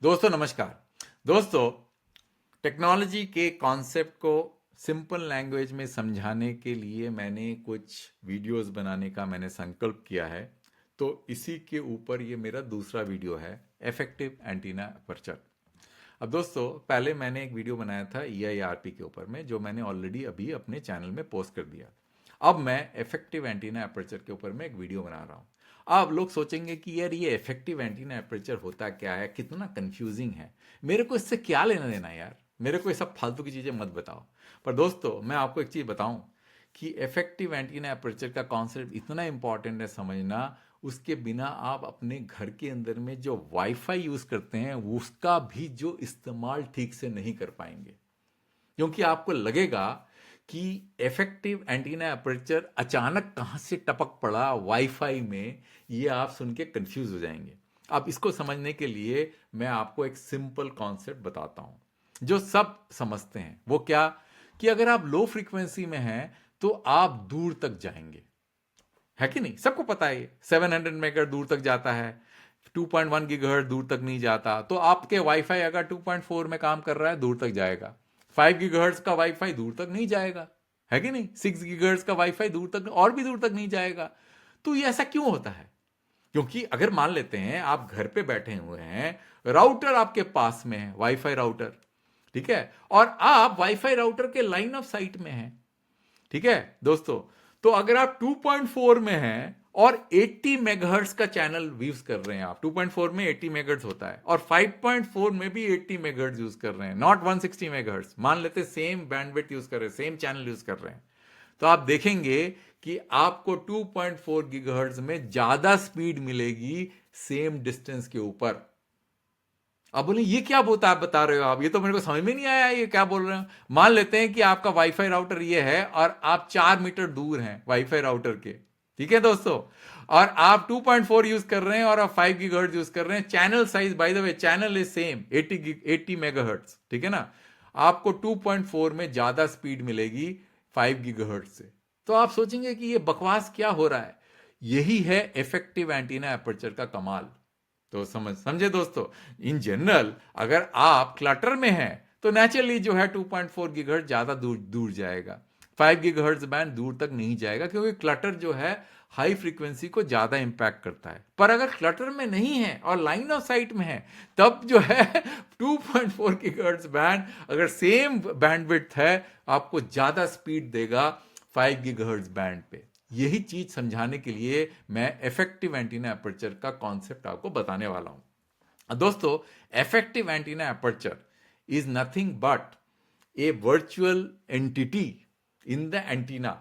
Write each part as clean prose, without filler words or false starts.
दोस्तों नमस्कार। दोस्तों, टेक्नोलॉजी के कॉन्सेप्ट को सिंपल लैंग्वेज में समझाने के लिए मैंने कुछ वीडियोस बनाने का मैंने संकल्प किया है। तो इसी के ऊपर ये मेरा दूसरा वीडियो है, इफेक्टिव एंटीना अपर्चर। अब दोस्तों, पहले मैंने एक वीडियो बनाया था EIRP के ऊपर में, जो मैंने ऑलरेडी अभी अपने चैनल में पोस्ट कर दिया। अब मैं इफेक्टिव एंटीना अपर्चर के ऊपर में एक वीडियो बना रहा हूँ। अब लोग सोचेंगे कि यार ये इफेक्टिव एंटीना अपर्चर होता क्या है, कितना कंफ्यूजिंग है, मेरे को इससे क्या लेना देना यार, मेरे को ये सब फालतू की चीज़ें मत बताओ। पर दोस्तों, मैं आपको एक चीज़ बताऊं कि इफेक्टिव एंटीना अपर्चर का कॉन्सेप्ट इतना इंपॉर्टेंट है समझना। उसके बिना आप अपने घर के अंदर में जो वाईफाई यूज़ करते हैं उसका भी जो इस्तेमाल ठीक से नहीं कर पाएंगे, क्योंकि आपको लगेगा कि इफेक्टिव एंटीना अपर्चर अचानक कहां से टपक पड़ा वाईफाई में। ये आप सुन के कंफ्यूज हो जाएंगे। अब इसको समझने के लिए मैं आपको एक सिंपल कॉन्सेप्ट बताता हूं जो सब समझते हैं। वो क्या कि अगर आप लो फ्रीक्वेंसी में हैं तो आप दूर तक जाएंगे, है कि नहीं? सबको पता है ये 700 मेगाहर्ट्ज दूर तक जाता है, 2.1 गीगाहर्ट्ज दूर तक नहीं जाता। तो आपके वाईफाई अगर 2.4 में काम कर रहा है दूर तक जाएगा। 5 गीगाहर्ट्ज का वाईफाई दूर तक नहीं जाएगा, है कि नहीं? 6 गीगाहर्ट्ज का वाईफाई दूर तक और भी दूर तक नहीं जाएगा। तो ये ऐसा क्यों होता है? क्योंकि अगर मान लेते हैं आप घर पे बैठे हुए हैं, राउटर आपके पास में है, वाईफाई राउटर, ठीक है, और आप वाईफाई राउटर के लाइन ऑफ साइट में हैं, ठीक है दोस्तों। तो अगर आप 2.4 में हैं और 80 मेगाहर्ट्ज का चैनल यूज कर रहे हैं, आप 2.4 में 80 मेगाहर्ट्ज होता है, और 5.4 में भी 80 मेगाहर्ट्ज यूज कर रहे हैं, नॉट 160 मेगाहर्ट्ज, मान लेते सेम बैंडविड्थ यूज कर रहे हैं, सेम चैनल यूज कर रहे हैं, तो आप देखेंगे कि आपको 2.4 गीगाहर्ट्ज में ज्यादा स्पीड मिलेगी सेम डिस्टेंस के ऊपर। अब बोले ये क्या बता रहे हो आप, ये तो मेरे को समझ में नहीं आया, ये क्या बोल रहे हो। मान लेते हैं कि आपका वाईफाई राउटर ये है और आप 4 मीटर दूर हैं वाईफाई राउटर के, ठीक है दोस्तों, और आप 2.4 यूज कर रहे हैं और आप 5 गीगाहर्ट्ज यूज कर रहे हैं। Channel size, by the way, channel is same 80 megahertz, ठीक है ना। आपको 2.4 में ज्यादा स्पीड मिलेगी 5 गीगाहर्ट्ज से। तो आप सोचेंगे कि ये बकवास क्या हो रहा है। यही है इफेक्टिव एंटीना अपर्चर का कमाल। तो समझे दोस्तों। इन जनरल अगर आप क्लटर में हैं तो नेचुरली जो है 2.4 गीगाहर्ट्ज ज्यादा दूर दूर जाएगा, 5 गीगाहर्ट्ज बैंड दूर तक नहीं जाएगा, क्योंकि क्लटर जो है हाई फ्रीक्वेंसी को ज्यादा इंपैक्ट करता है। पर अगर क्लटर में नहीं है और लाइन ऑफ साइट में है, तब जो है 2.4 गीगाहर्ट्ज बैंड अगर सेम बैंडविड्थ है, आपको ज्यादा स्पीड देगा 5 गीगाहर्ट्ज बैंड पे। यही चीज समझाने के लिए मैं इफेक्टिव एंटीना अपर्चर का कॉन्सेप्ट आपको बताने वाला हूं। दोस्तों, effective antenna aperture is nothing but A virtual entity in the antenna.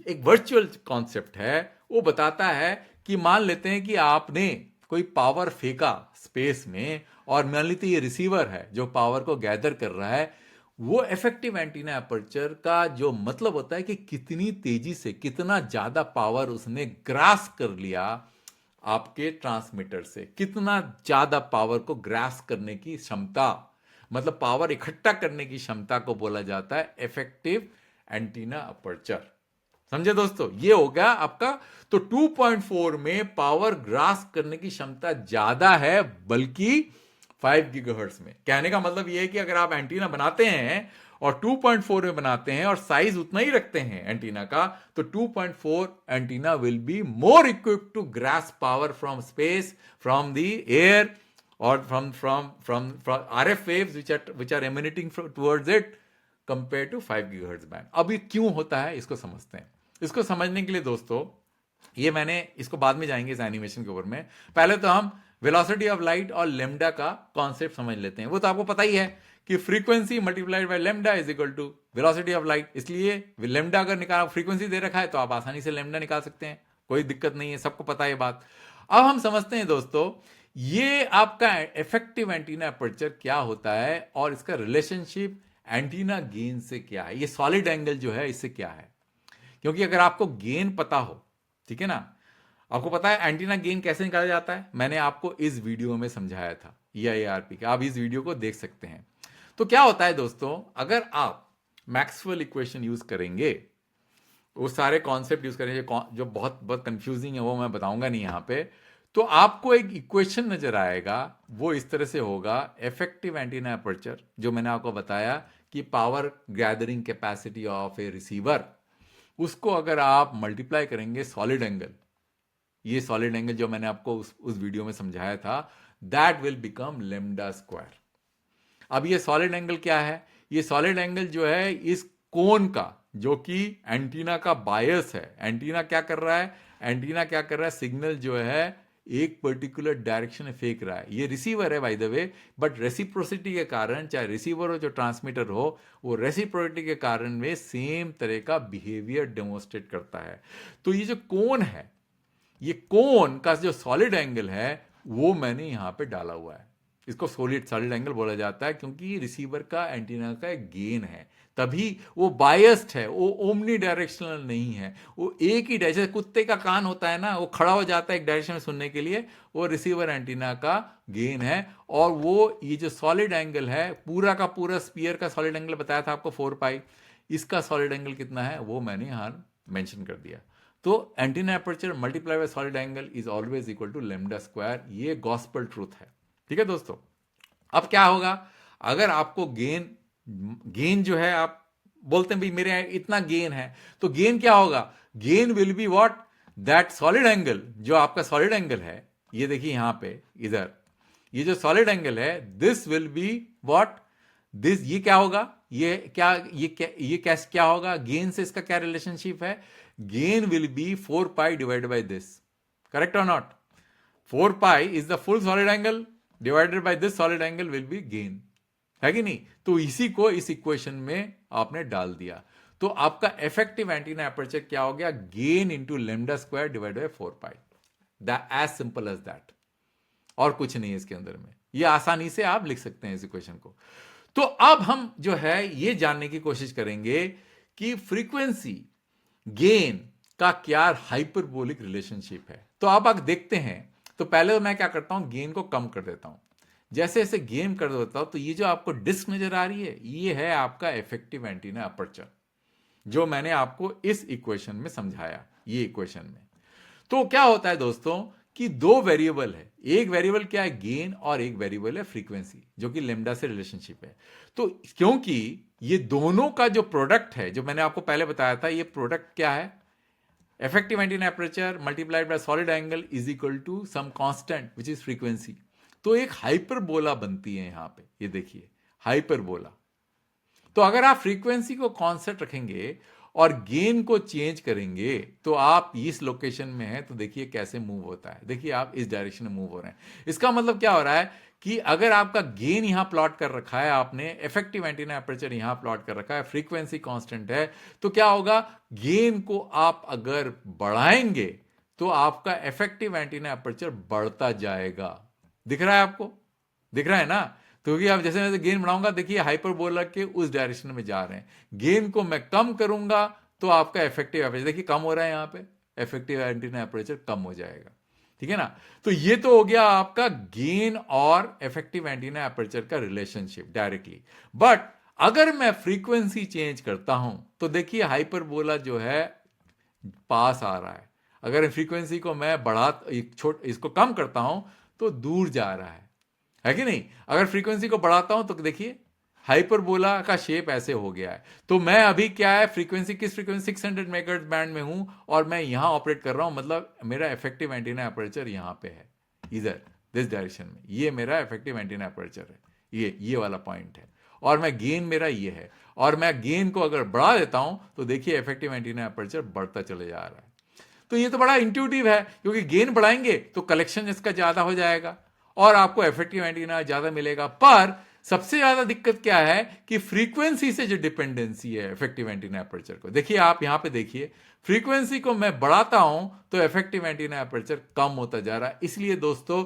एक वर्चुअल कॉन्सेप्ट है। वो बताता है कि मान लेते हैं कि आपने कोई पावर फेंका स्पेस में, और मान लीजिए ये रिसीवर है जो पावर को गैदर कर रहा है। वो इफेक्टिव एंटीना अपर्चर का जो मतलब होता है कि कितनी तेजी से, कितना ज्यादा पावर उसने ग्रास कर लिया आपके ट्रांसमीटर से, कितना ज्यादा पावर को ग्रास करने की क्षमता, मतलब पावर इकट्ठा करने की क्षमता को बोला जाता है इफेक्टिव एंटीना अपर्चर। समझे दोस्तों, ये हो गया आपका। तो 2.4 में पावर ग्रास करने की क्षमता ज्यादा है, बल्कि 5 गीगाहर्ट्ज में। कहने का मतलब ये है कि अगर आप एंटीना बनाते हैं और 2.4 में बनाते हैं और साइज उतना ही रखते हैं एंटीना का, तो 2.4 antenna will be more equipped to grasp power from space, from the air, or from RF waves which are emanating towards it, compared to 5 gigahertz band। अब ये क्यों होता है इसको समझते हैं। इसको समझने के लिए दोस्तों, ये मैंने इसको बाद में जाएंगे इस एनिमेशन के ऊपर में, पहले तो हम वेलोसिटी ऑफ लाइट और लेमडा का कॉन्सेप्ट समझ लेते हैं। वो तो आपको पता ही है कि frequency multiplied by lambda is equal to velocity of light. इसलिए लेमडा अगर निकाल, फ्रीक्वेंसी दे रखा है तो आप आसानी से लेमडा निकाल सकते हैं, कोई दिक्कत नहीं है, सबको पता है ये बात। अब हम समझते हैं दोस्तों, ये आपका इफेक्टिव एंटीना अपर्चर क्या होता है और इसका रिलेशनशिप एंटीना गेन से क्या है, ये सॉलिड एंगल जो है इससे क्या है। क्योंकि अगर आपको गेन पता हो, ठीक है ना, आपको पता है एंटीना गेन कैसे निकाला जाता है, मैंने आपको इस वीडियो में समझाया था EIRP का, आप इस वीडियो को देख सकते हैं। तो क्या होता है दोस्तों, अगर आप मैक्सवेल इक्वेशन यूज करेंगे, वो सारे कॉन्सेप्ट यूज करेंगे जो बहुत बहुत कंफ्यूजिंग है, वो मैं बताऊंगा नहीं यहां पे। तो आपको एक इक्वेशन नजर आएगा, वो इस तरह से होगा, इफेक्टिव एंटीना अपर्चर जो मैंने आपको बताया कि power gathering capacity of A receiver, उसको अगर आप मल्टीप्लाई करेंगे सॉलिड एंगल, ये सॉलिड एंगल जो मैंने आपको उस वीडियो में समझाया था, that will become lambda square. अब ये सॉलिड एंगल क्या है? ये सॉलिड एंगल जो है इस कोन का, जो कि एंटीना का बायस है। एंटीना क्या कर रहा है? एंटीना क्या कर रहा है? सिग्नल जो है एक पर्टिकुलर डायरेक्शन में फेंक रहा है। ये रिसीवर है by the way, but reciprocity के कारण, चाहे रिसीवर हो जो ट्रांसमीटर हो, वो रेसिप्रोसिटी के कारण में सेम तरह का बिहेवियर डेमोन्स्ट्रेट करता है। तो ये जो कोन है, ये कोन का जो सॉलिड एंगल है, वो मैंने यहां पे डाला हुआ है। इसको सॉलिड एंगल बोला जाता है क्योंकि रिसीवर का एंटीना का एक गेन है, तभी वो बायस्ड है, वो ओमनी डायरेक्शनल नहीं है, वो एक ही डायरेक्शन। कुत्ते का कान होता है ना, वो खड़ा हो जाता है एक डायरेक्शन में सुनने के लिए, वो रिसीवर एंटीना का गेन है। और वो ये जो सॉलिड एंगल है, पूरा का पूरा स्पीयर का सॉलिड एंगल बताया था आपको 4 पाई, इसका सॉलिड एंगल कितना है वो मैंने यहां मेंशन कर दिया। तो antenna aperture multiply by solid angle is always equal to lambda square. ये गॉस्पेल ट्रूथ है, ठीक है दोस्तों। अब क्या होगा अगर आपको गेन जो है, आप बोलते हैं भाई मेरे इतना गेन है, तो गेन क्या होगा? Gain will be what? That solid angle, जो आपका सॉलिड एंगल है, ये देखिए यहां पे, इधर ये जो सॉलिड एंगल है, this will be what? This, ये क्या होगा? ये कैसे क्या होगा? गेन से इसका क्या रिलेशनशिप है? Gain will be 4 pi divided by this, correct और not? 4 pi is the full solid angle divided by this solid angle will be gain, है कि नहीं? तो इसी को इस इक्वेशन में आपने डाल दिया, तो आपका इफेक्टिव एंटीना अपर्चर क्या हो गया? Gain into lambda square divide by 4 pi, that as simple as that. और कुछ नहीं है इसके अंदर में, ये आसानी से आप लिख सकते हैं इस इक्वेशन को। तो अब हम जो है ये जानने की कोशिश करेंगे कि फ्रीक्वेंसी गेन का क्या हाइपरबोलिक रिलेशनशिप है। तो अब आप देखते हैं, तो पहले तो मैं क्या करता हूं, गेन को कम कर देता हूं। जैसे जैसे गेन कर देता हूं, तो ये जो आपको डिस्क नजर आ रही है, ये है आपका इफेक्टिव एंटीना अपर्चर, जो मैंने आपको इस इक्वेशन में समझाया, ये इक्वेशन में। तो क्या होता है दोस्तों कि दो वेरिएबल है, एक वेरिएबल क्या है? गेन, और एक वेरिएबल है फ्रीक्वेंसी, जो कि लेमडा से रिलेशनशिप है। तो क्योंकि ये दोनों का जो प्रोडक्ट है, जो मैंने आपको पहले बताया था, ये प्रोडक्ट क्या है? Effective antenna aperture multiplied by solid angle is equal to some constant which is frequency. तो एक हाइपरबोला बनती है यहां पे, ये देखिए हाइपरबोला। तो अगर आप फ्रीक्वेंसी को कांस्टेंट रखेंगे और गेन को चेंज करेंगे, तो आप इस लोकेशन में हैं, तो देखिए कैसे मूव होता है। देखिए आप इस डायरेक्शन में मूव हो रहे हैं। इसका मतलब क्या हो रहा है कि अगर आपका गेन यहां प्लॉट कर रखा है आपने, इफेक्टिव एंटीना अपर्चर यहां प्लॉट कर रखा है, फ्रीक्वेंसी कांस्टेंट है, तो क्या होगा? गेन को आप अगर बढ़ाएंगे तो आपका इफेक्टिव एंटीना अपर्चर बढ़ता जाएगा। दिख रहा है आपको? दिख रहा है ना? क्योंकि आप जैसे जैसे गेन बढ़ाऊंगा, देखिए हाइपरबोला के उस डायरेक्शन में जा रहे हैं। गेन को मैं कम करूंगा तो आपका इफेक्टिव अपर्चर, देखिए कम हो रहा है यहां पे, इफेक्टिव एंटीना अपर्चर कम हो जाएगा, ठीक है ना? तो ये तो हो गया आपका गेन और इफेक्टिव एंटीना अपर्चर का रिलेशनशिप डायरेक्टली। बट अगर मैं फ्रीक्वेंसी चेंज करता हूं, तो देखिए हाइपरबोला जो है पास आ रहा है। अगर फ्रीक्वेंसी को मैं इसको कम करता हूं, तो दूर जा रहा है कि नहीं? अगर फ्रीक्वेंसी को बढ़ाता हूं, तो देखिए हाइपरबोला का शेप ऐसे हो गया है। तो मैं अभी क्या है, फ्रीक्वेंसी, किस फ्रीक्वेंसी 600 मेगाहर्ट्ज बैंड में हूं, और मैं यहां ऑपरेट कर रहा हूं, मतलब मेरा इफेक्टिव एंटीना अपर्चर यहां पे है, इधर दिस डायरेक्शन में। ये मेरा इफेक्टिव एंटीना अपर्चर है, ये वाला पॉइंट है, और मैं गेन मेरा ये है, और मैं गेन को अगर बढ़ा देता हूं, तो देखिए इफेक्टिव एंटीना अपर्चर बढ़ता चले जा रहा है। तो ये तो बड़ा इंट्यूटिव है, क्योंकि गेन बढ़ाएंगे तो कलेक्शन इसका ज्यादा हो जाएगा और आपको इफेक्टिव एंटीना ज्यादा मिलेगा। पर सबसे ज्यादा दिक्कत क्या है कि फ्रीक्वेंसी से जो डिपेंडेंसी है इफेक्टिव एंटीना अपर्चर को, देखिए आप यहां पे देखिए, फ्रीक्वेंसी को मैं बढ़ाता हूं तो इफेक्टिव एंटीना अपर्चर कम होता जा रहा है। इसलिए दोस्तों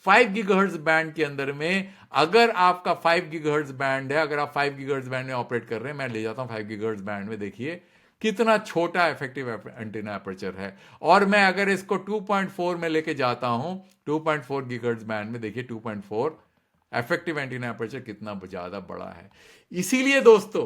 5 गीगाहर्ट्ज बैंड के अंदर में, अगर आपका 5 गीगाहर्ट्ज बैंड है, अगर आप 5 गीगाहर्ट्ज बैंड में ऑपरेट कर रहे हैं, मैं ले जाता हूं 5 गीगाहर्ट्ज बैंड में, देखिए कितना छोटा इफेक्टिव एंटीना अपर्चर है। और मैं अगर इसको 2.4 में लेके जाता हूं, 2.4 गीगाहर्ट्ज बैंड में, देखिए 2.4 इफेक्टिव एंटीना अपर्चर कितना ज्यादा बड़ा है। इसीलिए दोस्तों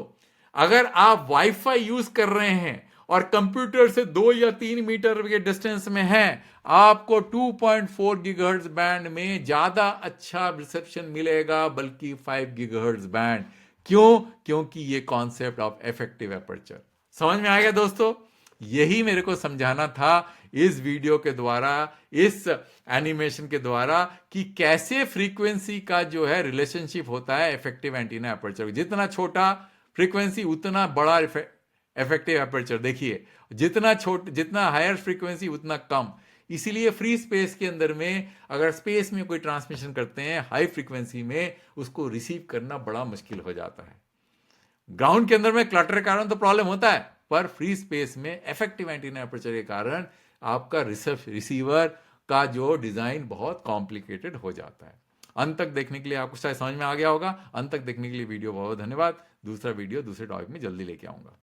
अगर आप वाईफाई यूज कर रहे हैं और कंप्यूटर से 2 या 3 मीटर के डिस्टेंस में है, आपको 2.4 गीगाहर्ट्ज बैंड में ज्यादा अच्छा रिसेप्शन मिलेगा बल्कि 5 गीगाहर्ट्ज बैंड। क्यों? क्योंकि ये कॉन्सेप्ट ऑफ इफेक्टिव एपर्चर समझ में आ गया दोस्तों। यही मेरे को समझाना था इस वीडियो के द्वारा, इस एनिमेशन के द्वारा, कि कैसे फ्रीक्वेंसी का जो है रिलेशनशिप होता है इफेक्टिव एंटीना एपर्चर। जितना छोटा फ्रीक्वेंसी उतना बड़ा इफेक्टिव एपर्चर। देखिए, जितना हायर फ्रीक्वेंसी उतना कम। इसीलिए फ्री स्पेस के अंदर में अगर स्पेस में कोई ट्रांसमिशन करते हैं हाई फ्रीक्वेंसी में, उसको रिसीव करना बड़ा मुश्किल हो जाता है। ग्राउंड के अंदर में क्लटर के कारण तो प्रॉब्लम होता है, पर फ्री स्पेस में इफेक्टिव एंटीना एपर्चर के कारण आपका रिसीवर का जो डिजाइन बहुत कॉम्प्लिकेटेड हो जाता है। अंत तक देखने के लिए आपको शायद समझ में आ गया होगा। अंत तक देखने के लिए वीडियो बहुत धन्यवाद। दूसरा वीडियो दूसरे टॉपिक में जल्दी लेके आऊंगा।